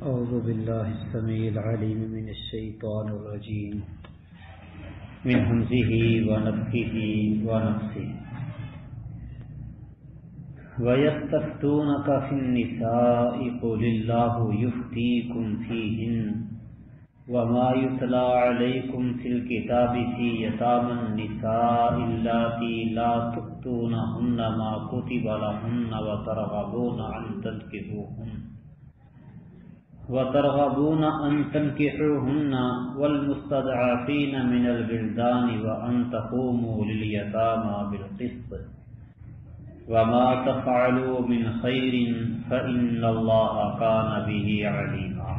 أعوذ بالله السميع العليم من الشيطان الرجيم من همزه ونفخه ونفثه ويستفتونك في النساء قل الله يفتيكم فيهن وما يتلى عليكم في الكتاب في يتامى النساء اللاتي لا تؤتونهن ما كتب لهن وترغبون أن تنكحوهن والمستضعفين من الولدان وأن تقوموا لليتامى بالقسط وما تفعلوا من خير فإن الله كان به عليما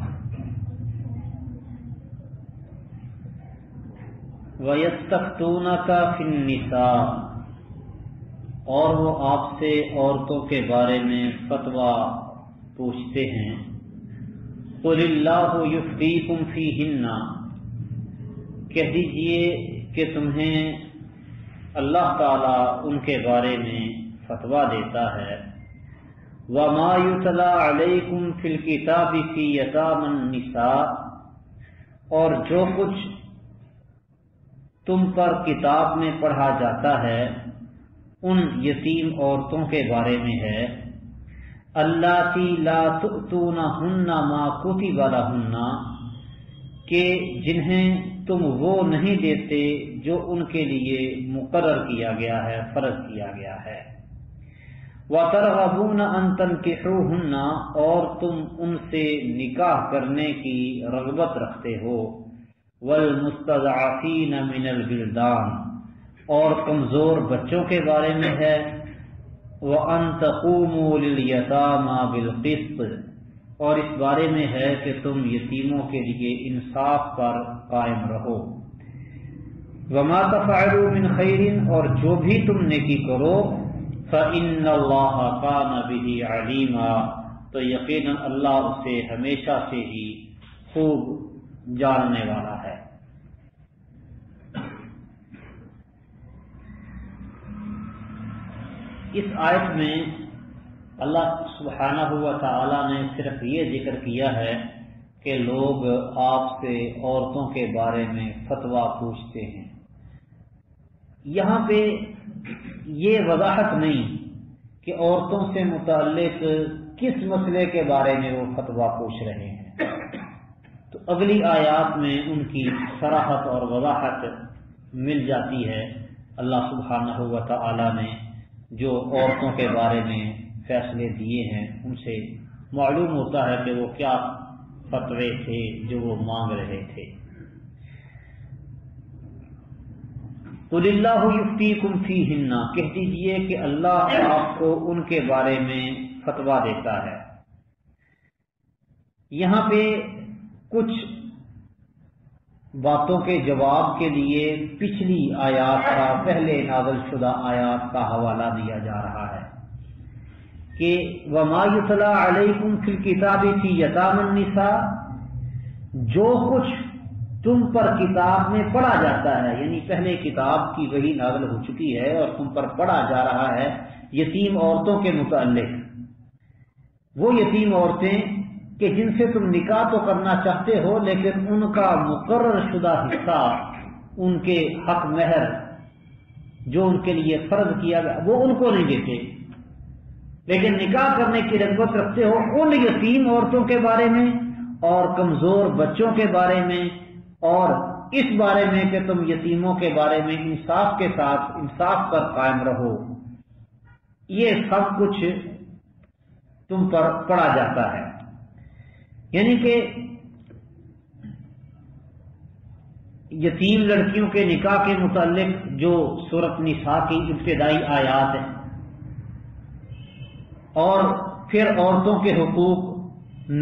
وَيَسْتَفْتُونَكَ فِي النِّسَاءِ اور وہ آپ سے عورتوں کے بارے میں فتویٰ پوچھتے ہیں قُلِ اللَّهُ يُفْتِيكُمْ فِيهِنَّ کہہ دیجئے کہ تمہیں اللہ تعالی ان کے بارے میں فتویٰ دیتا ہے وَمَا يُتْلَى عَلَيْكُمْ فِي الْكِتَابِ فِي يَتَامَى النِّسَاءِ اور جو کچھ تم پر کتاب میں پڑھا جاتا ہے ان یتیم عورتوں کے بارے میں ہے اللاتی لا تؤتونہن ما کتب لہن کہ جنہیں تم وہ نہیں دیتے جو ان کے لیے مقرر کیا گیا ہے، فرض کیا گیا ہے وترغبون ان تنکحوہن اور تم ان سے نکاح کرنے کی رغبت رکھتے ہو والمستضعفین من الولدان اور کمزور بچوں کے بارے میں ہے وَأَن تَقُومُوا لِلْيَتَامَى بِالْقِسْطِ اور اس بارے میں ہے کہ تم یتیموں کے لیے انصاف پر قائم رہو وَمَا تَفْعَلُوا مِنْ خَيْرٍ اور جو بھی تم نیکی کرو فَإِنَّ اللَّهَ كَانَ بِهِ عَلِيمًا تو یقیناً اللہ اسے ہمیشہ سے ہی خوب جاننے والا ہے۔ اس آیت میں اللہ سبحانہ و تعالی نے صرف یہ ذکر کیا ہے کہ لوگ آپ سے عورتوں کے بارے میں فتویٰ پوچھتے ہیں۔ یہاں پہ یہ وضاحت نہیں کہ عورتوں سے متعلق کس مسئلے کے بارے میں وہ فتویٰ پوچھ رہے ہیں، تو اگلی آیات میں ان کی صراحت اور وضاحت مل جاتی ہے۔ اللہ سبحانہ و تعالی نے جو عورتوں کے بارے میں فیصلے دیے ہیں ان سے معلوم ہوتا ہے کہ وہ کیا فتوے تھے جو وہ مانگ رہے تھے۔ قُلِ اللَّهُ يُفْتِيكُمْ فِيهِنَّ کہہ دیجئے کہ اللہ آپ کو ان کے بارے میں فتویٰ دیتا ہے۔ یہاں پہ کچھ باتوں کے جواب کے لیے پچھلی آیات کا، پہلے نازل شدہ آیات کا حوالہ دیا جا رہا ہے کہ وَمَا يُتْلَى عَلَيْكُمْ فِي الْكِتَابِ فِي يَتَامَى النِّسَاءِ جو کچھ تم پر کتاب میں پڑھا جاتا ہے، یعنی پہلے کتاب کی وحی نازل ہو چکی ہے اور تم پر پڑھا جا رہا ہے یتیم عورتوں کے متعلق، وہ یتیم عورتیں کہ جن سے تم نکاح تو کرنا چاہتے ہو لیکن ان کا مقرر شدہ حصہ، ان کے حق مہر جو ان کے لیے فرض کیا گیا وہ ان کو نہیں دیتے، لیکن نکاح کرنے کی رغبت رکھتے ہو ان یتیم عورتوں کے بارے میں اور کمزور بچوں کے بارے میں، اور اس بارے میں کہ تم یتیموں کے بارے میں انصاف کے ساتھ انصاف پر قائم رہو، یہ سب کچھ تم پر پڑا جاتا ہے۔ یعنی کہ یتیم لڑکیوں کے نکاح کے متعلق جو سورۃ نساء کی ابتدائی آیات ہیں، اور پھر عورتوں کے حقوق،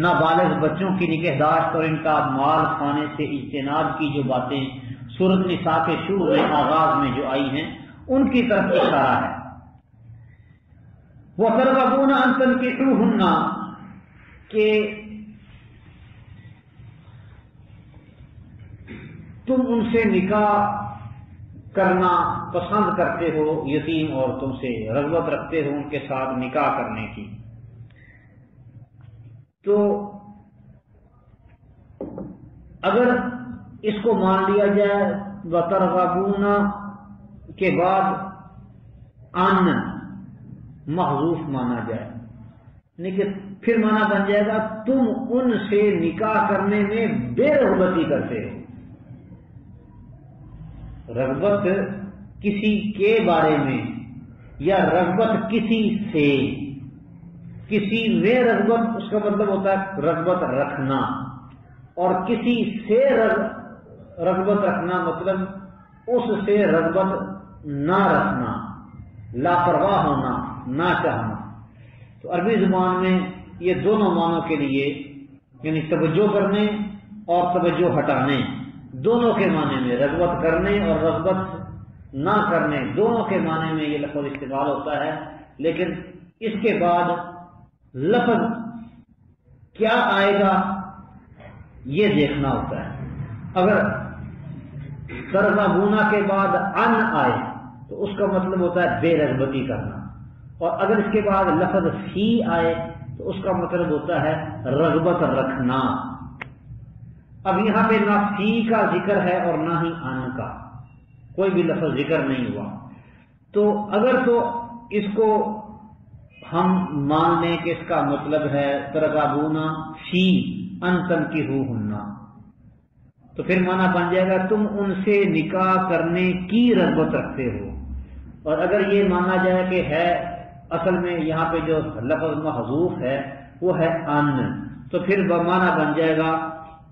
نابالغ بچوں کی نگہداشت اور ان کا مال کھانے سے اجتناب کی جو باتیں سورۃ نساء کے شروع میں آغاز میں جو آئی ہیں ان کی طرف اشارہ ہے۔ وَتَرْغَبُونَ أَن تَنكِحُوهُنَّ کہ تم ان سے نکاح کرنا پسند کرتے ہو، یتیم عورتوں سے رغبت رکھتے ہو ان کے ساتھ نکاح کرنے کی، تو اگر اس کو مان لیا جائے وترغبون کے بعد ان محذوف مانا جائے، لیکن پھر مانا بن جائے گا تم ان سے نکاح کرنے میں بے رغبتی کرتے ہو۔ رغبت کسی کے بارے میں یا رغبت کسی سے، کسی میں رغبت اس کا مطلب ہوتا ہے رغبت رکھنا، اور کسی سے رغبت رکھنا مطلب اس سے رغبت نہ رکھنا، لاپرواہ ہونا، نہ چاہنا۔ تو عربی زبان میں یہ دونوں معنوں کے لیے، یعنی توجہ کرنے اور توجہ ہٹانے، دونوں کے معنی میں، رغبت کرنے اور رغبت نہ کرنے دونوں کے معنی میں یہ لفظ استعمال ہوتا ہے۔ لیکن اس کے بعد لفظ کیا آئے گا یہ دیکھنا ہوتا ہے۔ اگر ترغبون کے بعد ان آئے تو اس کا مطلب ہوتا ہے بے رغبتی کرنا، اور اگر اس کے بعد لفظ فی آئے تو اس کا مطلب ہوتا ہے رغبت رکھنا۔ اب یہاں پہ نہ فی کا ذکر ہے اور نہ ہی ان کا، کوئی بھی لفظ ذکر نہیں ہوا۔ تو اگر تو اس کو ہم مان لیں کہ اس کا مطلب ہے ترغبون فی ان تنکحوہن، تو پھر معنی بن جائے گا تم ان سے نکاح کرنے کی رغبت رکھتے ہو۔ اور اگر یہ مانا جائے کہ ہے اصل میں یہاں پہ جو لفظ محذوف ہے وہ ہے ان، تو پھر معنی بن جائے گا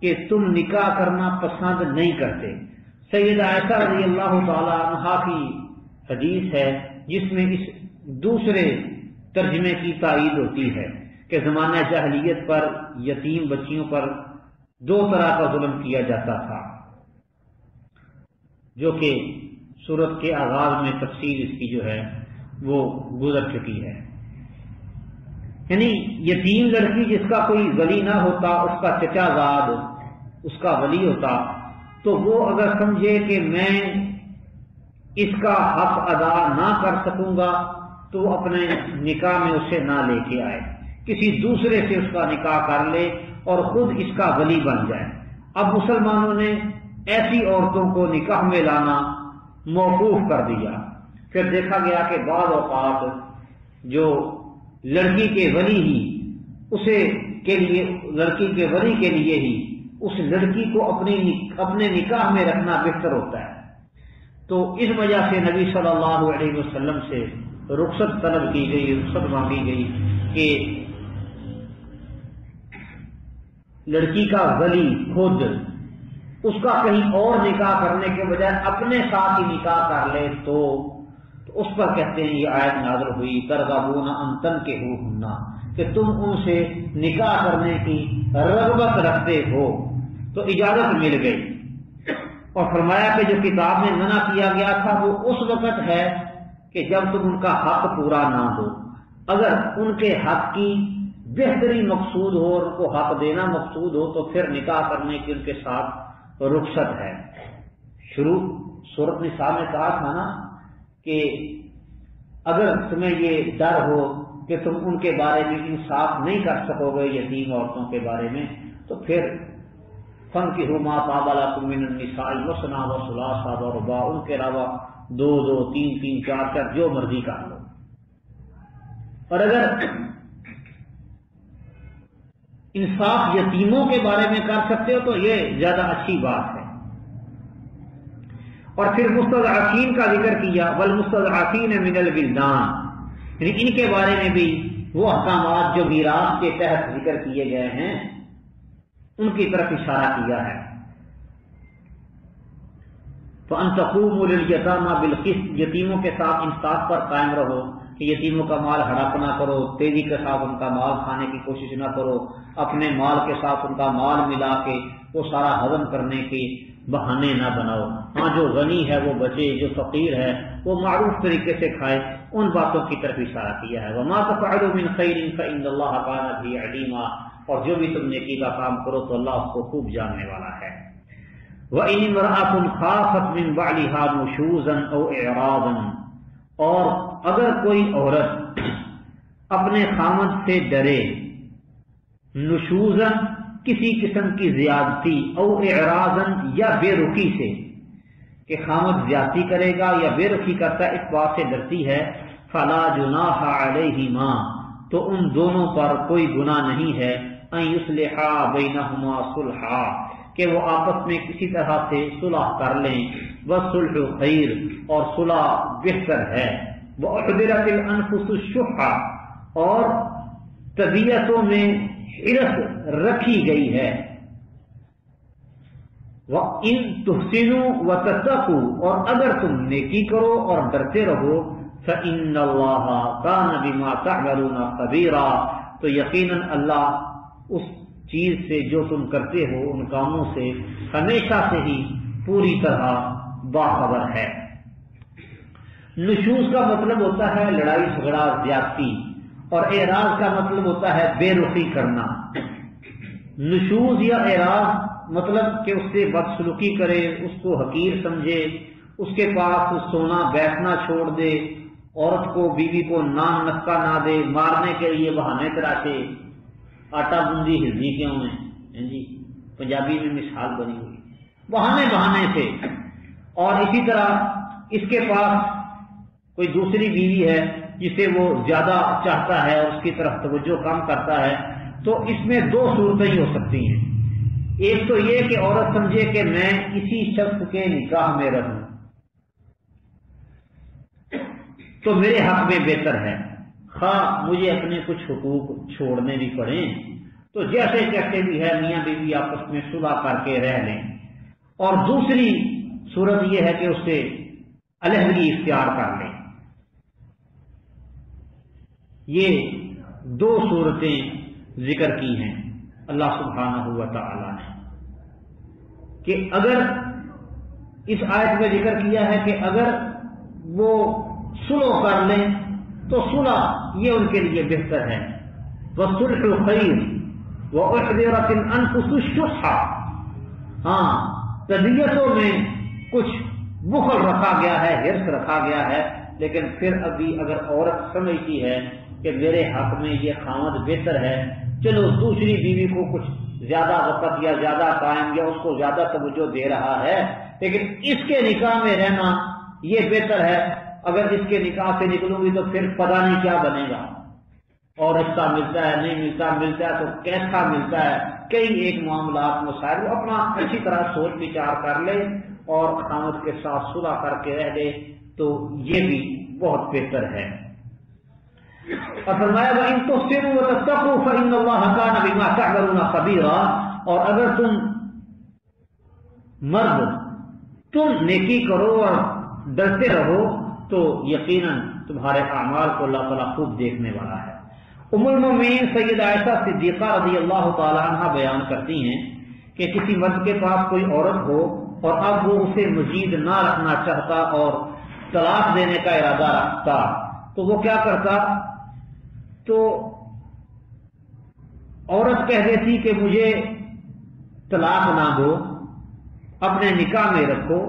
کہ تم نکاح کرنا پسند نہیں کرتے۔ سیدہ عائشہ رضی اللہ تعالی عنہا کی حدیث ہے جس میں اس دوسرے ترجمے کی تائید ہوتی ہے کہ زمانہ جاہلیت پر یتیم بچیوں پر دو طرح کا ظلم کیا جاتا تھا، جو کہ سورت کے آغاز میں تفصیل اس کی جو ہے وہ گزر چکی ہے۔ یعنی یتیم لڑکی جس کا کوئی ولی نہ ہوتا، اس کا چچا زاد اس کا ولی ہوتا، تو وہ اگر سمجھے کہ میں اس کا حق ادا نہ کر سکوں گا تو وہ اپنے نکاح میں اسے نہ لے کے آئے، کسی دوسرے سے اس کا نکاح کر لے اور خود اس کا ولی بن جائے۔ اب مسلمانوں نے ایسی عورتوں کو نکاح میں لانا موقوف کر دیا۔ پھر دیکھا گیا کہ بعض اوقات جو لڑکی کے ولی ہی اسے کے لیے، لڑکی کے ولی کے لیے ہی اس لڑکی کو اپنے نکاح میں رکھنا بہتر ہوتا ہے۔ تو اس وجہ سے نبی صلی اللہ علیہ وسلم سے رخصت طلب کی گئی، رخصت مانگی گئی کہ لڑکی کا ولی خود اس کا کہیں اور نکاح کرنے کے بجائے اپنے ساتھ ہی نکاح کر لے تو اس پر کہتے ہیں یہ آیت نازل ہوئی ترغبون ان تنکحوہن، کہ تم ان سے نکاح کرنے کی رغبت رکھتے ہو، تو اجازت مل گئی۔ اور فرمایا کہ جو کتاب میں منع کیا گیا تھا وہ اس وقت ہے کہ جب تم ان کا حق پورا نہ دو۔ اگر ان کے حق کی بہتری مقصود ہو اور ان کو حق دینا مقصود ہو تو پھر نکاح کرنے کی ان کے ساتھ رخصت ہے۔ شروع سورۃ نساء میں کہا تھا نا کہ اگر تمہیں یہ ڈر ہو کہ تم ان کے بارے میں انصاف نہیں کر سکو گے یتیم عورتوں کے بارے میں، تو پھر فانکحوا ما طاب لکم من النساء مثنی وثلاث ورباع، ان کے علاوہ 2 2 3 3 4 4 جو مرضی کر لو۔ اور اگر انصاف یتیموں کے بارے میں کر سکتے ہو تو یہ زیادہ اچھی بات ہے۔ اور پھر مستضعفین کا ذکر کیا، والمستضعفین من الولدان، یعنی ان کے بارے میں بھی وہ احکامات جو میراث کے تحت ذکر کیے گئے ہیں ان کی طرف اشارہ کیا ہے۔ فَأَن تَقُومُوا لِلْيَتَامَى بِالْقِسْطِ، یتیموں کے ساتھ انصاف پر قائم رہو، کہ یتیموں کا مال ہڑپ نہ کرو، تیزی کے ساتھ ان کا مال کھانے کی کوشش نہ کرو، اپنے مال کے ساتھ ان کا مال ملا کے وہ سارا ہضم کرنے کے بہانے نہ بناؤ۔ ہاں جو غنی ہے وہ بچے، جو فقیر ہے وہ معروف طریقے سے کھائے، ان باتوں کی طرف اشارہ کیا ہے۔ وَمَا تَفْعَلُوا مِنْ خَيْرٍ فَإِنَّ اللَّهَ كَانَ بِهِ عَلِيمًا، اور جو بھی تم نیکی کا کام کرو تو اللہ اس کو خوب جاننے والا ہے۔ وَإِنِ امْرَأَةٌ خَافَتْ مِنْ بَعْلِهَا نُشُوزًا أَوْ إِعْرَاضًا، اور اگر کوئی عورت اپنے خامد سے ڈرے، نشوزن کسی قسم کی زیادتی او اعراضاً یا بے رخی سے کہ خامد زیادتی کرے گا یا بے رخی کرتا ہے اس بات سے ڈرتی ہے، فلا جناح علیہما تو ان دونوں پر کوئی گناہ نہیں ہے، ان یصلحا بینہما صلحا کہ وہ آپس میں کسی طرح سے صلح کر لیں، والصلح خیر اور صلح بہتر ہے، وأحضرت الانفس الشح اور طبیعتوں میں حرص رکھی گئی ہے، وَإِن تُحْسِنُوا وَتَتَّقُوا اور اگر تم نیکی کرو اور ڈرتے رہو، فَإِنَّ اللَّهَ كَانَ بِمَا تَعْمَلُونَ خَبِيرًا تو یقیناً اللہ اس چیز سے جو تم کرتے ہو ان کاموں سے ہمیشہ سے ہی پوری طرح باخبر ہے۔ نشوز کا مطلب ہوتا ہے لڑائی جھگڑا زیادتی، اور اعراض کا مطلب ہوتا ہے بے رخی کرنا۔ نشوز یا اعراض مطلب کہ اس سے بدسلوکی کرے، اس کو حقیر سمجھے، اس کے پاس سونا بیٹھنا چھوڑ دے، عورت کو بیوی کو نام نسکا نہ دے، مارنے کے لیے بہانے تراشے، آٹا بوندی ہلدی کیوں ہے جی، پنجابی میں مثال بنی ہوئی، بہانے سے۔ اور اسی طرح اس کے پاس کوئی دوسری بیوی ہے جسے وہ زیادہ چاہتا ہے اور اس کی طرف توجہ کم کرتا ہے، تو اس میں دو صورتیں ہی ہو سکتی ہیں۔ ایک تو یہ کہ عورت سمجھے کہ میں اسی شخص کے نکاح میں رہوں تو میرے حق میں بہتر ہے، خواہ مجھے اپنے کچھ حقوق چھوڑنے بھی پڑیں تو جیسے کہتے بھی ہے میاں بیوی آپس میں صلح کر کے رہ لیں۔ اور دوسری صورت یہ ہے کہ اس سے علیحدگی اختیار کر لیں۔ یہ دو صورتیں ذکر کی ہیں اللہ سبحانہ و تعالی نے، کہ اگر اس آیت میں ذکر کیا ہے کہ اگر وہ صلح کر لیں تو صلح یہ ان کے لیے بہتر ہے، والصلح خیر وأحضرت الانفس الشح ہاں طبیعتوں میں کچھ بخل رکھا گیا ہے، حرص رکھا گیا ہے، لیکن پھر ابھی اگر عورت سمجھتی ہے کہ میرے حق میں یہ خامد بہتر ہے، چلو دوسری بیوی کو کچھ زیادہ وقت یا زیادہ ٹائم یا اس کو زیادہ توجہ دے رہا ہے، لیکن اس کے نکاح میں رہنا یہ بہتر ہے، اگر اس کے نکاح سے نکلوں گی تو پھر پتہ نہیں کیا بنے گا، اور رشتہ ملتا ہے نہیں ملتا ہے تو کیسا ملتا ہے، کئی ایک معاملات مسائل وہ اپنا اچھی طرح سوچ وچار کر لے اور خامد کے ساتھ صلح کر کے رہ لے تو یہ بھی بہت بہتر ہے۔ اور فرمایا وَإِن تُحْسِنُوا وَتَتَّقُوا فَإِنَّ اللَّهَ كَانَ بِمَا تَعْمَلُونَ خَبِيرًا اور اگر تم مرد تم نیکی کرو اور ڈرتے رہو تو یقیناً تمہارے اعمال کو اللہ تعالیٰ خوب دیکھنے والا ہے۔ ام المومنین سیدہ عائشہ صدیقہ رضی اللہ تعالی عنہ بیان کرتی ہیں کہ کسی مرد کے پاس کوئی عورت ہو اور اب وہ اسے مزید نہ رکھنا چاہتا اور طلاق دینے کا ارادہ رکھتا تو وہ کیا کرتا، تو عورت کہہ دیتی کہ مجھے طلاق نہ دو، اپنے نکاح میں رکھو،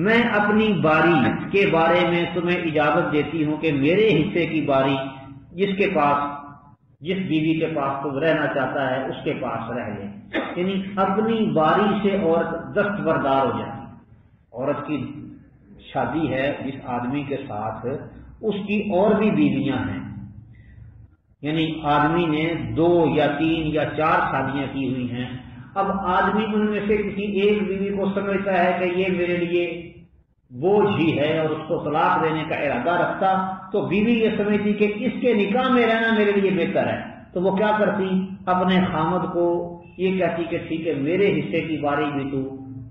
میں اپنی باری کے بارے میں تمہیں اجازت دیتی ہوں کہ میرے حصے کی باری جس بیوی کے پاس تم رہنا چاہتا ہے اس کے پاس رہ لے، یعنی اپنی باری سے عورت دستبردار ہو جائے۔ عورت کی شادی ہے جس آدمی کے ساتھ، اس کی اور بھی بیویاں ہیں، یعنی آدمی نے 2 یا 3 یا 4 شادیاں کی ہوئی ہیں، اب آدمی ان میں سے کسی ایک بیوی کو سمجھتا ہے کہ یہ میرے لیے بوجھ ہی ہے اور اس کو طلاق دینے کا ارادہ رکھتا تو بیوی یہ سمجھتی کہ اس کے نکاح میں رہنا میرے لیے بہتر ہے، تو وہ کیا کرتی، اپنے خامد کو یہ کہتی کہ ٹھیک ہے میرے حصے کی باری بھی تو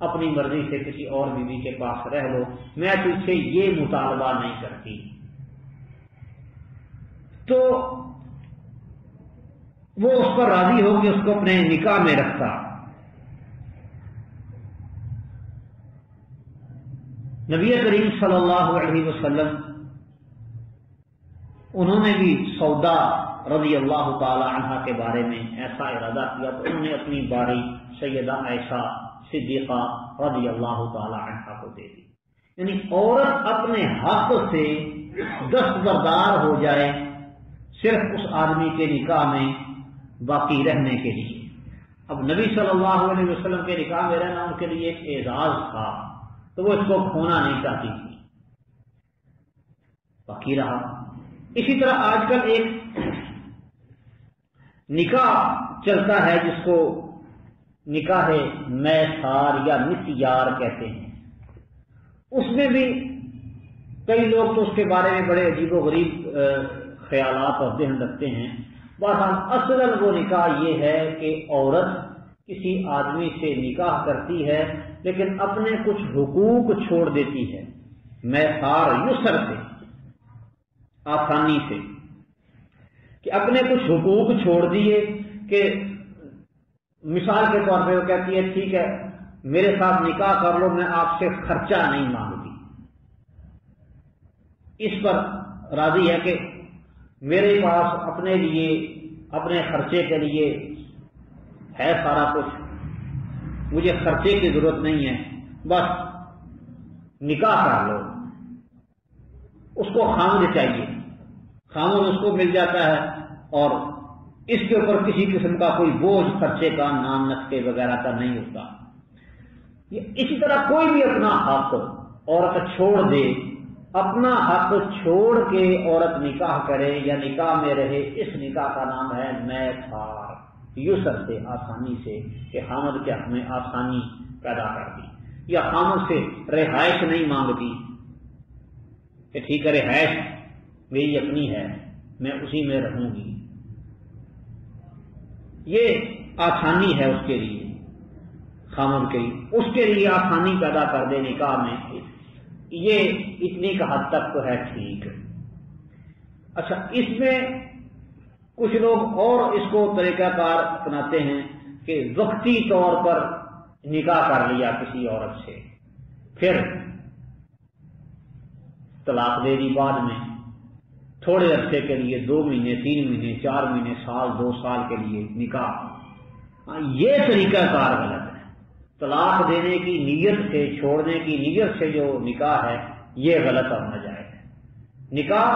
اپنی مرضی سے کسی اور بیوی کے پاس رہ لو، میں تجھ سے یہ مطالبہ نہیں کرتی۔ تو وہ اس پر راضی ہو کہ اس کو اپنے نکاح میں رکھتا۔ نبی کریم صلی اللہ علیہ وسلم انہوں نے بھی سودا رضی اللہ تعالی عنہ کے بارے میں ایسا ارادہ کیا تو انہوں نے اپنی باری سیدہ عائشہ صدیقہ رضی اللہ تعالی عنہ کو دے دی، یعنی عورت اپنے حق سے دستبردار ہو جائے صرف اس آدمی کے نکاح میں باقی رہنے کے لیے۔ اب نبی صلی اللہ علیہ وسلم کے نکاح میں رہنا ان کے لیے ایک اعزاز تھا، تو وہ اس کو کھونا نہیں چاہتی تھی، باقی رہا۔ اسی طرح آج کل ایک نکاح چلتا ہے جس کو نکاح میسار یا مسیار کہتے ہیں، اس میں بھی کئی لوگ تو اس کے بارے میں بڑے عجیب و غریب خیالات اور ذہن رکھتے ہیں۔ بہرحال اصل وہ نکاح یہ ہے کہ عورت کسی آدمی سے نکاح کرتی ہے لیکن اپنے کچھ حقوق چھوڑ دیتی ہے، میسار یسر سے، آسانی سے، کہ اپنے کچھ حقوق چھوڑ دیے، کہ مثال کے طور پہ وہ کہتی ہے ٹھیک ہے میرے ساتھ نکاح کر لو، میں آپ سے خرچہ نہیں مانگتی، اس پر راضی ہے کہ میرے پاس اپنے لیے اپنے خرچے کے لیے ہے سارا کچھ، مجھے خرچے کی ضرورت نہیں ہے، بس نکاح کر لو۔ اس کو خامد چاہیے، خامد اس کو مل جاتا ہے اور اس کے اوپر کسی قسم کا کوئی بوجھ خرچے کا، نام نقطے وغیرہ کا نہیں ہوتا۔ اسی طرح کوئی بھی اپنا حق عورت چھوڑ دے، اپنا حق چھوڑ کے عورت نکاح کرے یا نکاح میں رہے، اس نکاح کا نام ہے میسار، یسر سے، آسانی سے، کہ خامد کے حق میں آسانی پیدا کر دی، یا خامد سے رہائش نہیں مانگتی کہ ٹھیک ہے رہائش میری اپنی ہے میں اسی میں رہوں گی، یہ آسانی ہے اس کے لیے، خامد کے لیے، اس کے لیے آسانی پیدا کر دے نکاح میں، یہ اتنی کا حد تک تو ہے ٹھیک۔ اچھا، اس میں کچھ لوگ اور اس کو طریقہ کار اپناتے ہیں کہ وقتی طور پر نکاح کر لیا کسی عورت سے، پھر طلاق دے دی بعد میں، تھوڑے عرصے کے لیے 2 مہینے 3 مہینے 4 مہینے سال 2 سال کے لیے نکاح، یہ طریقہ کار غلط ہے۔ طلاق دینے کی نیت سے، چھوڑنے کی نیت سے جو نکاح ہے یہ غلط اور ناجائز ہے۔ نکاح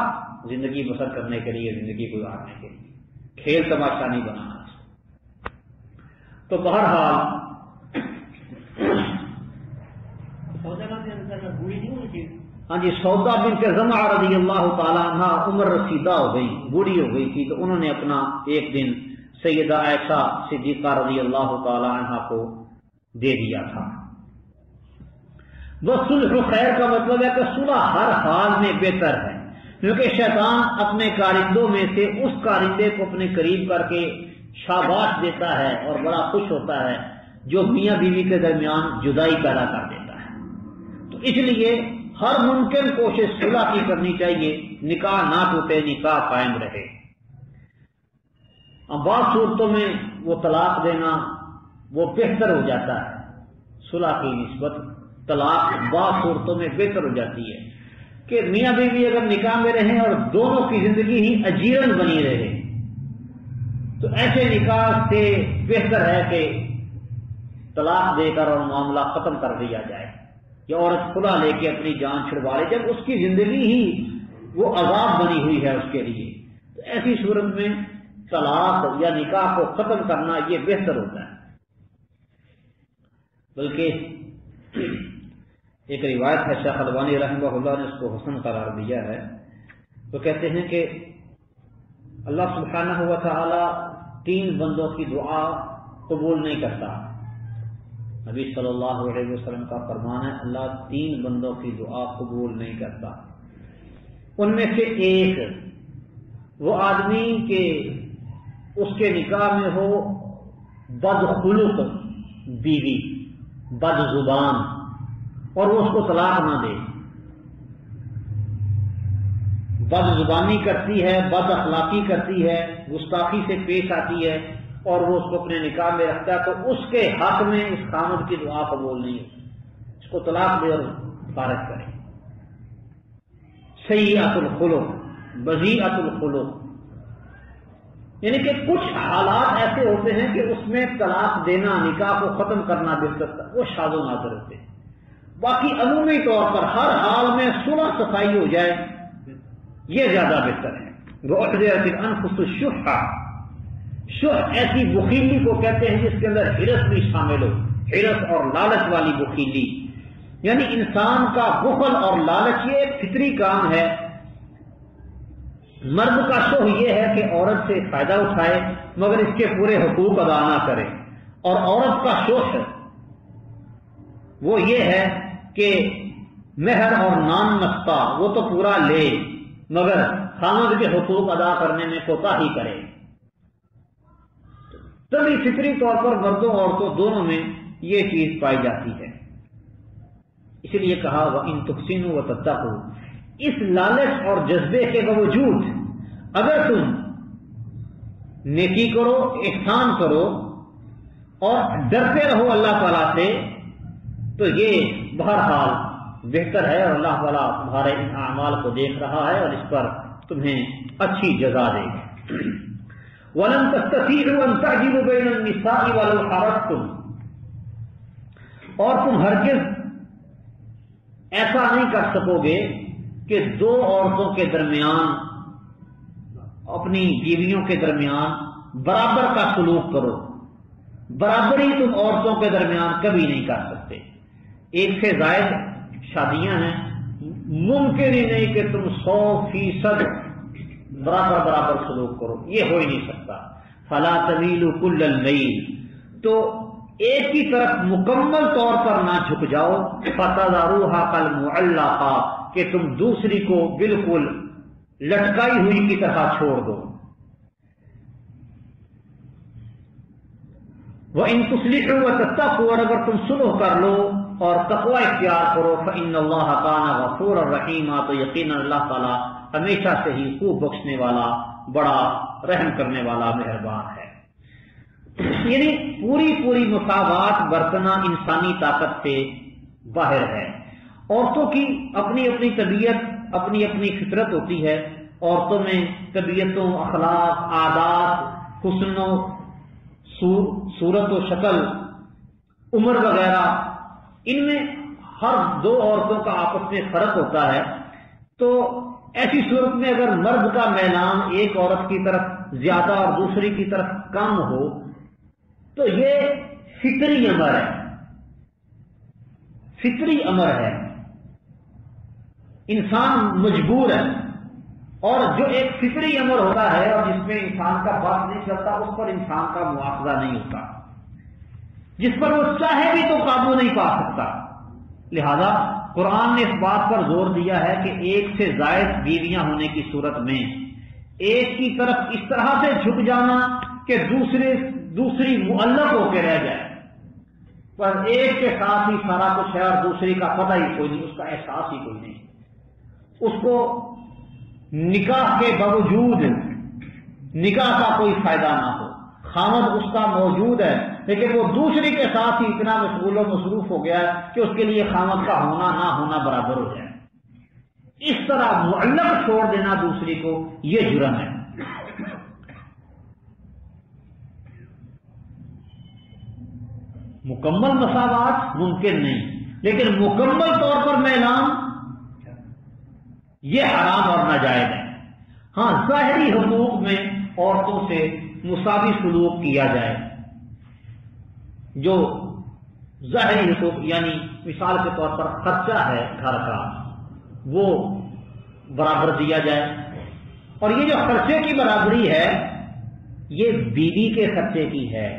زندگی بسر کرنے کے لیے، زندگی گزارنے کے لیے، کھیل تماشا نہیں بنانا۔ تو بہرحال ہاں جی، سودا بنت زمعہ رضی اللہ تعالیٰ عنہ عمر رسیدہ ہو گئی، بوڑھی ہو گئی تھی، تو انہوں نے اپنا ایک دن سیدہ عائشہ صدیقہ رضی اللہ تعالیٰ عنہ کو دے دیا تھا۔ وہ صلح خیر کا مطلب ہے کہ صلح ہر حال میں بہتر ہے، کیونکہ شیطان اپنے کارندوں میں سے اس کارندے کو اپنے قریب کر کے شاباش دیتا ہے اور بڑا خوش ہوتا ہے جو میاں بیوی کے درمیان جدائی پیدا کر دیتا ہے۔ تو اس لیے ہر ممکن کوشش صلح کی کرنی چاہیے، نکاح نہ ٹوٹے، نکاح قائم رہے۔ اب بعض صورتوں میں وہ طلاق دینا وہ بہتر ہو جاتا ہے، صلح کی نسبت طلاق بعض صورتوں میں بہتر ہو جاتی ہے، کہ میاں بیوی اگر نکاح میں رہیں اور دونوں کی زندگی ہی اجیرن بنی رہے، تو ایسے نکاح سے بہتر ہے کہ طلاق دے کر اور معاملہ ختم کر دیا جائے، یا عورت خلا لے کے اپنی جان چھڑوا لے جب اس کی زندگی ہی وہ عذاب بنی ہوئی ہے اس کے لیے۔ تو ایسی صورت میں طلاق یا نکاح کو ختم کرنا یہ بہتر ہوتا ہے۔ بلکہ ایک روایت ہے، شیخ البانی رحمہ اللہ نے اس کو حسن قرار دیا ہے، تو کہتے ہیں کہ اللہ سبحانہ و تعالی 3 بندوں کی دعا قبول نہیں کرتا۔ نبی صلی اللہ علیہ وسلم کا فرمان ہے اللہ 3 بندوں کی دعا قبول نہیں کرتا۔ ان میں سے ایک وہ آدمی کہ اس کے نکاح میں ہو بدخلق بیوی، بد زبان، اور وہ اس کو طلاق نہ دے، بد زبانی کرتی ہے، بد اخلاقی کرتی ہے، گستاخی سے پیش آتی ہے، اور وہ اس کو اپنے نکاح میں رکھتا ہے، تو اس کے حق میں اس خامد کی دعا قبول نہیں ہوتی، اس کو طلاق دے اور فارغ کرے۔ سیئۃ الخلق، بذیئۃ الخلق، یعنی کہ کچھ حالات ایسے ہوتے ہیں کہ اس میں طلاق دینا، نکاح کو ختم کرنا بہتر، وہ شاذ و نادر ہوتے ہیں۔ باقی عمومی طور پر ہر حال میں صلح صفائی ہو جائے یہ زیادہ بہتر ہے۔ وَأُحْضِرَتِ الْأَنفُسُ الشُّحَّ، شح ایسی بخیلی کو کہتے ہیں جس کے اندر حرص بھی شامل ہو، حرص اور لالچ والی بخیلی، یعنی انسان کا بخل اور لالچ یہ ایک فطری کام ہے۔ مرد کا شح یہ ہے کہ عورت سے فائدہ اٹھائے مگر اس کے پورے حقوق ادا نہ کرے، اور عورت کا شح وہ یہ ہے کہ مہر اور نان نفقہ وہ تو پورا لے مگر خاوند کے حقوق ادا کرنے میں کوتاہی کرے۔ تبھی فطری طور پر مردوں عورتوں دونوں میں یہ چیز پائی جاتی ہے۔ اس لیے کہا وَإِن تُحْسِنُوا وَتَتَّقُوا، اس لالچ اور جذبے کے باوجود اگر تم نیکی کرو، احسان کرو اور ڈرتے رہو اللہ تعالیٰ سے تو یہ بہرحال بہتر ہے، اور اللہ تعالیٰ تمہارے ان اعمال کو دیکھ رہا ہے اور اس پر تمہیں اچھی جزا دے گا۔ وَلَن تَسْتَطِيعُوا أَن تَعْدِلُوا بَيْنَ النِّسَاءِ وَلَوْ حَرَصْتُمْ، اور تم ہرگز ایسا نہیں کر سکو گے کہ دو عورتوں کے درمیان، اپنی بیویوں کے درمیان برابر کا سلوک کرو۔ برابری تم عورتوں کے درمیان کبھی نہیں کر سکتے۔ ایک سے زائد شادیاں ہیں، ممکن ہی نہیں کہ تم 100% برابر سلوک کرو، یہ ہو ہی نہیں سکتا۔ فلا تمیلوا کل المیل، تو ایک کی طرف مکمل طور پر نہ جھک جاؤ، فتذروها کالمعلقہ، کہ تم دوسری کو بالکل لٹکائی ہوئی کی طرح چھوڑ دو۔ وَإِن تُصْلِحُوا وَتَتَّقُوا، اور اگر تم صلح کر لو اور تقوی اختیار کرو، فَإِنَّ اللَّهَ كَانَ غَفُورًا رَحِيمًا، تو یقیناً اللہ تعالیٰ ہمیشہ سے ہی خوب بخشنے والا، بڑا رحم کرنے والا، مہربان ہے۔ یعنی پوری مساوات برتنا انسانی طاقت سے باہر ہے۔ عورتوں کی اپنی اپنی طبیعت، اپنی اپنی فطرت ہوتی ہے۔ عورتوں میں طبیعتوں، اخلاق، عادات، حسن و صورت و شکل، عمر وغیرہ، ان میں ہر دو عورتوں کا آپس میں فرق ہوتا ہے۔ تو ایسی صورت میں اگر مرد کا میلان ایک عورت کی طرف زیادہ اور دوسری کی طرف کم ہو تو یہ فطری امر ہے، فطری امر ہے، انسان مجبور ہے۔ اور جو ایک فطری امر ہوتا ہے اور جس میں انسان کا بس نہیں چلتا، اس پر انسان کا مواخذہ نہیں ہوتا، جس پر وہ چاہے بھی تو قابو نہیں پا سکتا۔ لہذا قرآن نے اس بات پر زور دیا ہے کہ ایک سے زائد بیویاں ہونے کی صورت میں ایک کی طرف اس طرح سے جھک جانا کہ دوسری معلق ہو کے رہ جائے، پر ایک کے ساتھ ہی سارا کچھ ہے اور دوسری کا پتہ ہی کوئی نہیں، اس کا احساس ہی کوئی نہیں، اس کو نکاح کے باوجود نکاح کا کوئی فائدہ نہ ہو، خامد اس کا موجود ہے لیکن وہ دوسری کے ساتھ ہی اتنا مشغول و مصروف ہو گیا ہے کہ اس کے لیے خامد کا ہونا نہ ہونا برابر ہو جائے۔ اس طرح معلق چھوڑ دینا دوسری کو، یہ جرم ہے۔ مکمل مساوات ممکن نہیں، لیکن مکمل طور پر میلان یہ حرام اور ناجائز ہے۔ ہاں، ظاہری حقوق میں عورتوں سے مساوی سلوک کیا جائے، جو ظاہری حقوق یعنی مثال کے طور پر خرچہ ہے گھر کا وہ برابر دیا جائے، اور یہ جو خرچے کی برابری ہے یہ بیوی کے خرچے کی ہے،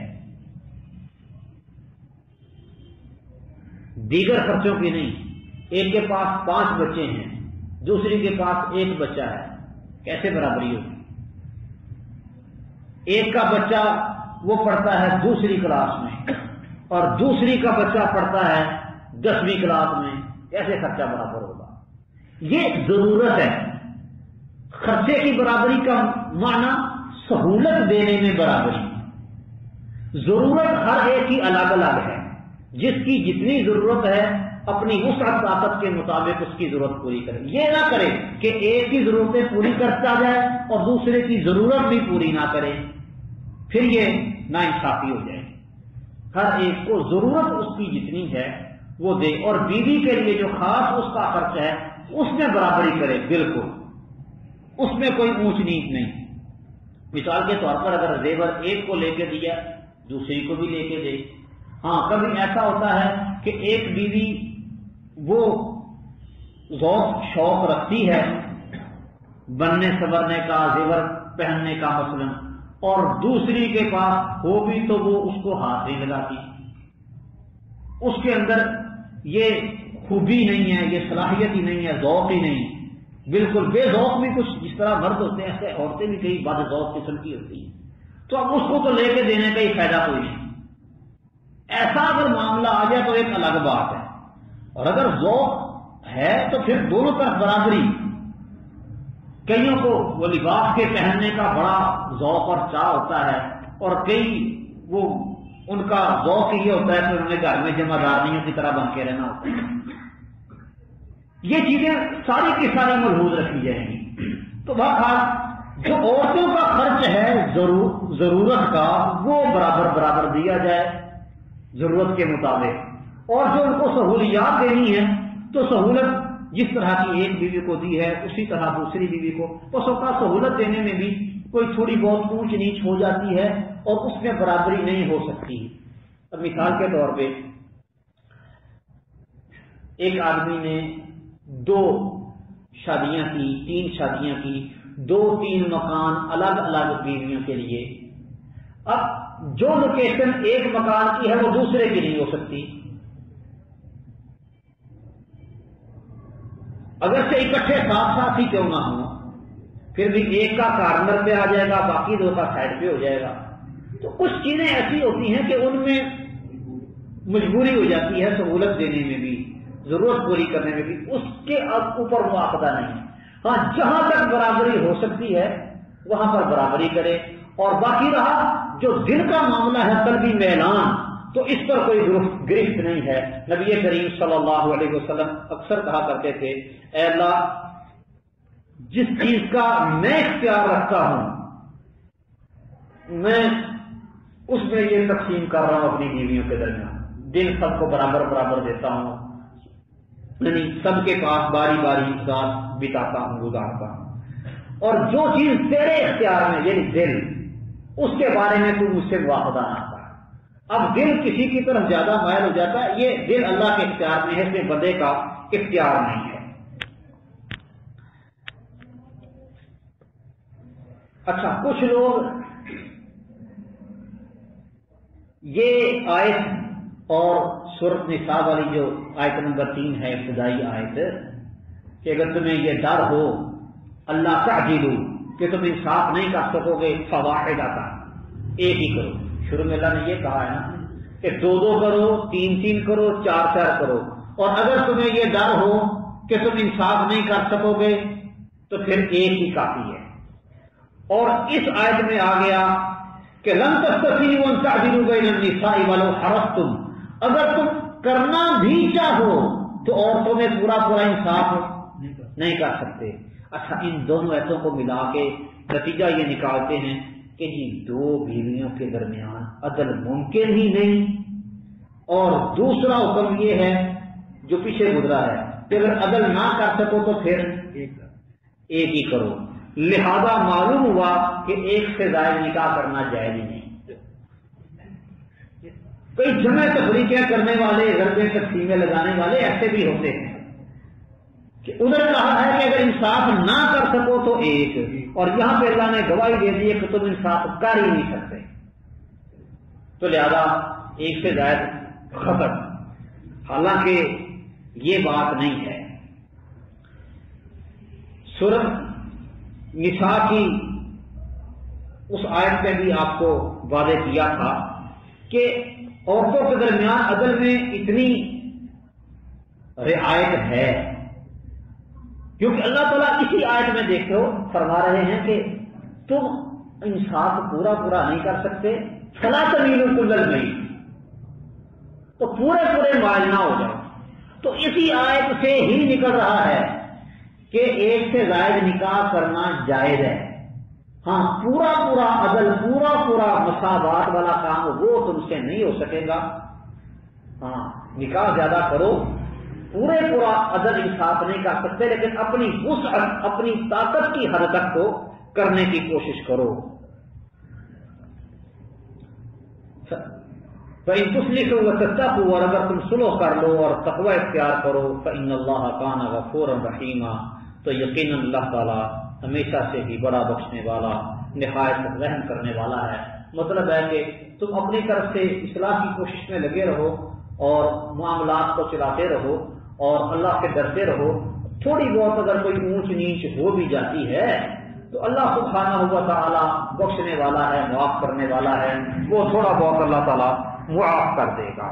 دیگر خرچوں کی نہیں۔ ایک کے پاس 5 بچے ہیں، دوسری کے پاس 1 بچہ ہے، کیسے برابری ہوگی؟ ایک کا بچہ وہ پڑھتا ہے دوسری کلاس میں اور دوسری کا بچہ پڑھتا ہے 10ویں کلاس میں، کیسے خرچہ برابر ہوگا؟ یہ ضرورت ہے۔ خرچے کی برابری کا معنی سہولت دینے میں برابری۔ ضرورت ہر ایک کی الگ الگ ہے، جس کی جتنی ضرورت ہے اپنی وسعت طاقت کے مطابق اس کی ضرورت پوری کرے۔ یہ نہ کرے کہ ایک کی ضرورتیں پوری کرتا جائے اور دوسرے کی ضرورت بھی پوری نہ کرے، پھر یہ ناانصافی ہو جائے گی۔ ہر ایک کو ضرورت اس کی جتنی ہے وہ دے، اور بیوی کے لیے جو خاص اس کا خرچ ہے اس میں برابری کرے، بالکل اس میں کوئی اونچ نیچ نہیں۔ مثال کے طور پر اگر زیور ایک کو لے کے دیا دوسری کو بھی لے کے دے. ہاں کبھی ایسا ہوتا ہے کہ ایک بیوی وہ ذوق شوق رکھتی ہے بننے سنورنے کا زیور پہننے کا مثلا، اور دوسری کے پاس ہو بھی تو وہ اس کو ہاتھ نہیں لگاتی، اس کے اندر یہ خوبی نہیں ہے، یہ صلاحیت ہی نہیں ہے، ذوق ہی نہیں، بالکل بے ذوق بھی کچھ جس طرح مرد ہوتے ہیں ایسے عورتیں بھی کئی بد ذوق قسم کی ہوتی ہیں. تو اب اس کو تو لے کے دینے کا ہی فائدہ کوئی نہیں. ایسا اگر معاملہ آ جائے تو ایک الگ بات ہے، اور اگر ذوق ہے تو پھر دونوں طرف برابری. کئیوں کو وہ لباس کے پہننے کا بڑا ذوق اور چاہ ہوتا ہے، اور کئی وہ ان کا ذوق یہ ہوتا ہے کہ انہوں نے گھر میں جمع دارنیوں کی طرح بن کے رہنا ہوتا ہے. یہ چیزیں ساری کی ساری ملحوظ رکھی جائیں گی. تو بہرحال جو عورتوں کا خرچ ہے ضرورت کا وہ برابر برابر دیا جائے ضرورت کے مطابق، اور جو ان کو سہولیات دینی ہے تو سہولت جس طرح کی ایک بیوی کو دی ہے اسی طرح دوسری بیوی کو. اس کا سہولت دینے میں بھی کوئی تھوڑی بہت اونچ نیچ ہو جاتی ہے اور اس میں برابری نہیں ہو سکتی. اب مثال کے طور پہ ایک آدمی نے 2 شادیاں کی، 3 شادیاں کی، 2-3 مکان الگ الگ بیویوں کے لیے. اب جو لوکیشن ایک مکان کی ہے وہ دوسرے کی نہیں ہو سکتی. اگر سے اکٹھے ساتھ ساتھ ہی کیوں نہ ہو، پھر بھی ایک کا کارنر پہ آ جائے گا، باقی 2 کا سائڈ پہ ہو جائے گا. تو کچھ چیزیں ایسی ہوتی ہیں کہ ان میں مجبوری ہو جاتی ہے سہولت دینے میں بھی، ضرورت پوری کرنے میں بھی، اس کے اوپر مواخذہ نہیں. ہاں جہاں تک برابری ہو سکتی ہے وہاں پر برابری کرے. اور باقی رہا جو دل کا معاملہ ہے قلبی میلان، تو اس پر کوئی گرفت نہیں ہے. نبی کریم صلی اللہ علیہ وسلم اکثر کہا کرتے تھے اے اللہ جس چیز کا میں اختیار رکھتا ہوں میں اس میں یہ تقسیم کر رہا ہوں اپنی بیویوں کے درمیان، دل سب کو برابر برابر دیتا ہوں، یعنی سب کے پاس باری باری ذات بتاتا ہوں، گزارتا ہوں. اور جو چیز تیرے اختیار میں یعنی دل، اس کے بارے میں تو مجھ سے مواخذہ نہ کر. اب دل کسی کی طرف زیادہ مائل ہو جاتا ہے، یہ دل اللہ کے اختیار میں ہے، اس میں بندے کا اختیار نہیں ہے. اچھا کچھ لوگ یہ آیت اور سورۃ نساء والی جو آیت نمبر 3 ہے ابتدائی آیت کہ اگر تمہیں یہ ڈر ہو اللہ تعجلوا کہ تم انصاف نہیں کر سکو گے فواحدہ کا ایک ہی کرو. شروع میں اللہ نے یہ کہا ہے نا کہ 2-2 کرو، 3-3 کرو، 4-4 کرو. اور اگر تمہیں یہ ڈر ہو کہ تم انصاف نہیں کر سکو گے تو پھر ایک ہی کافی ہے. اور اس آیت میں آ گیا کہ لن تستطیعوا ان تعدلوا بین النساء ولو حرصتم، اگر تم کرنا بھی چاہو تو عورتوں میں پورا پورا انصاف نہیں کر سکتے. اچھا ان دونوں آیتوں کو ملا کے نتیجہ یہ نکالتے ہیں کہ جی 2 بیویوں کے درمیان عدل ممکن ہی نہیں. اور دوسرا حکم یہ ہے جو پیچھے گزرا ہے کہ اگر عدل نہ کر سکو تو پھر ایک ہی کرو. لہذا معلوم ہوا کہ ایک سے زائد نکاح کرنا جائز ہی نہیں. کئی جمع تفریقیں کرنے والے، ضربیں تقسیمیں لگانے والے ایسے بھی ہوتے ہیں کہ ادھر کہا ہے کہ اگر انصاف نہ کر سکو تو ایک، اور یہاں پہ اللہ نے گواہی دے دی ہے کہ تم انصاف کر ہی نہیں سکتے، تو لہذا ایک سے زائد ختم. حالانکہ یہ بات نہیں ہے. سورۃ نساء کی اس آیت میں بھی آپ کو واضح کیا تھا کہ عورتوں کے درمیان عدل میں اتنی رعایت ہے کیونکہ اللہ تعالیٰ اسی آیت میں دیکھتے ہو فرما رہے ہیں کہ تم انصاف پورا پورا نہیں کر سکتے فلا تمیلوا کل المیل، تو پورے مائل نہ ہو جاؤ. تو اسی آیت سے ہی نکل رہا ہے کہ ایک سے زائد نکاح کرنا جائز ہے. ہاں پورا عدل، پورا مساوات والا کام وہ تم سے نہیں ہو سکے گا. ہاں نکاح زیادہ کرو، پورا عدل انصاف نہیں کر سکتے، لیکن اپنی وسعت، اپنی طاقت کی حد تک کو کرنے کی کوشش کرو. فَإِن تُصْلِحُوا وَتَتَّقُوا، اور اگر تم صلح کر لو اور تقوی اختیار کرو، فَإِنَّ اللَّهَ كَانَ غَفُورًا رَحِيمًا، تو یقیناً اللہ تعالیٰ ہمیشہ سے ہی بڑا بخشنے والا، نہایت رحم کرنے والا ہے۔ مطلب ہے کہ تم اپنی طرف سے اصلاح کی کوشش میں لگے رہو اور معاملات کو چلاتے رہو اور اللہ سے ڈرتے رہو۔ تھوڑی بہت اگر کوئی اونچ نیچ ہو بھی جاتی ہے تو اللہ سبحانہ و تعالیٰ بخشنے والا ہے، معاف کرنے والا ہے، وہ تھوڑا بہت اللہ تعالیٰ معاف کر دے گا۔